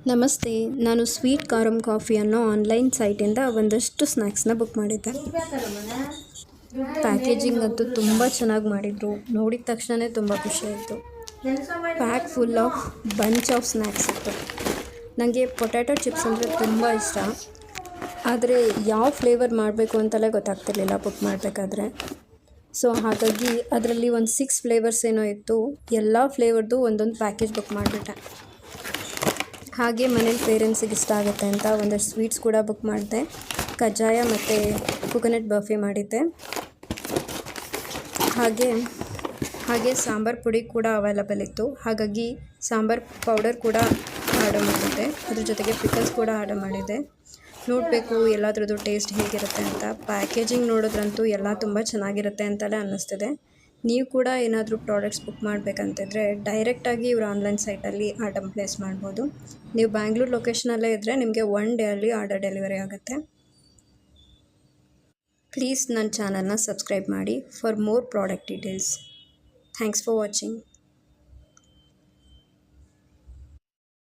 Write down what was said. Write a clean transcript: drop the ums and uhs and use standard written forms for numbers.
ನಮಸ್ತೆ, ನಾನು sweet Karam coffee ಅನ್ನೋ ಆನ್ಲೈನ್ ಸೈಟಿಂದ ಒಂದಷ್ಟು ಸ್ನ್ಯಾಕ್ಸ್ನ ಬುಕ್ ಮಾಡಿದ್ದೆ. ಪ್ಯಾಕೇಜಿಂಗ್ ಅಂತೂ ತುಂಬ ಚೆನ್ನಾಗಿ ಮಾಡಿದರು. ನೋಡಿದ ತಕ್ಷಣವೇ ತುಂಬ ಖುಷಿಯಾಯಿತು. Pack full of bunch of snacks ಇತ್ತು. ನನಗೆ ಪೊಟ್ಯಾಟೊ ಚಿಪ್ಸ್ ಅಂದರೆ ತುಂಬ ಇಷ್ಟ. ಆದರೆ ಯಾವ ಫ್ಲೇವರ್ ಮಾಡಬೇಕು ಅಂತಲೇ ಗೊತ್ತಾಗ್ತಿರ್ಲಿಲ್ಲ ಬುಕ್ ಮಾಡಬೇಕಾದ್ರೆ. ಸೊ ಹಾಗಾಗಿ ಅದರಲ್ಲಿ ಒಂದು 6 ಫ್ಲೇವರ್ಸ್ ಏನೋ ಇತ್ತು. ಎಲ್ಲ ಫ್ಲೇವರ್ದು ಒಂದೊಂದು ಪ್ಯಾಕೇಜ್ ಬುಕ್ ಮಾಡಿಬಿಟ್ಟೆ. ಹಾಗೆ ಮನೇಲಿ ಪೇರೆಂಟ್ಸಿಗೆ ಇಷ್ಟ ಆಗುತ್ತೆ ಅಂತ ಒಂದಷ್ಟು ಸ್ವೀಟ್ಸ್ ಕೂಡ ಬುಕ್ ಮಾಡಿದೆ. ಕಜ್ಜಾಯ ಮತ್ತು ಕೋಕೋನಟ್ ಬರ್ಫಿ ಮಾಡಿದ್ದೆ. ಹಾಗೆ ಸಾಂಬಾರು ಪುಡಿ ಕೂಡ ಅವೈಲಬಲ್ ಇತ್ತು. ಹಾಗಾಗಿ ಸಾಂಬಾರು ಪೌಡರ್ ಕೂಡ ಆರ್ಡರ್ ಮಾಡಿದ್ದೆ. ಅದ್ರ ಜೊತೆಗೆ ಪಿಕಲ್ಸ್ ಕೂಡ ಆರ್ಡರ್ ಮಾಡಿದ್ದೆ. ನೋಡಬೇಕು ಎಲ್ಲದ್ರದ್ದು ಟೇಸ್ಟ್ ಹೇಗಿರುತ್ತೆ ಅಂತ. ಪ್ಯಾಕೇಜಿಂಗ್ ನೋಡಿದ್ರಂತೂ ಎಲ್ಲ ತುಂಬ ಚೆನ್ನಾಗಿರುತ್ತೆ ಅಂತಲೇ ಅನ್ನಿಸ್ತಿದೆ. ನೀವು ಕೂಡ ಏನಾದರೂ ಪ್ರಾಡಕ್ಟ್ಸ್ ಬುಕ್ ಮಾಡಬೇಕಂತಿದ್ರೆ ಡೈರೆಕ್ಟಾಗಿ ಇವ್ರ ಆನ್ಲೈನ್ ಸೈಟಲ್ಲಿ ಆರ್ಡರ್ ಪ್ಲೇಸ್ ಮಾಡ್ಬೋದು. ನೀವು ಬ್ಯಾಂಗ್ಳೂರು ಲೊಕೇಶನಲ್ಲೇ ಇದ್ದರೆ ನಿಮಗೆ 1 ಡೇ ಅಲ್ಲಿ ಆರ್ಡರ್ ಡೆಲಿವರಿ ಆಗುತ್ತೆ. ಪ್ಲೀಸ್ ನನ್ನ ಚಾನಲ್ನ ಸಬ್ಸ್ಕ್ರೈಬ್ ಮಾಡಿ for more product details. Thanks for watching.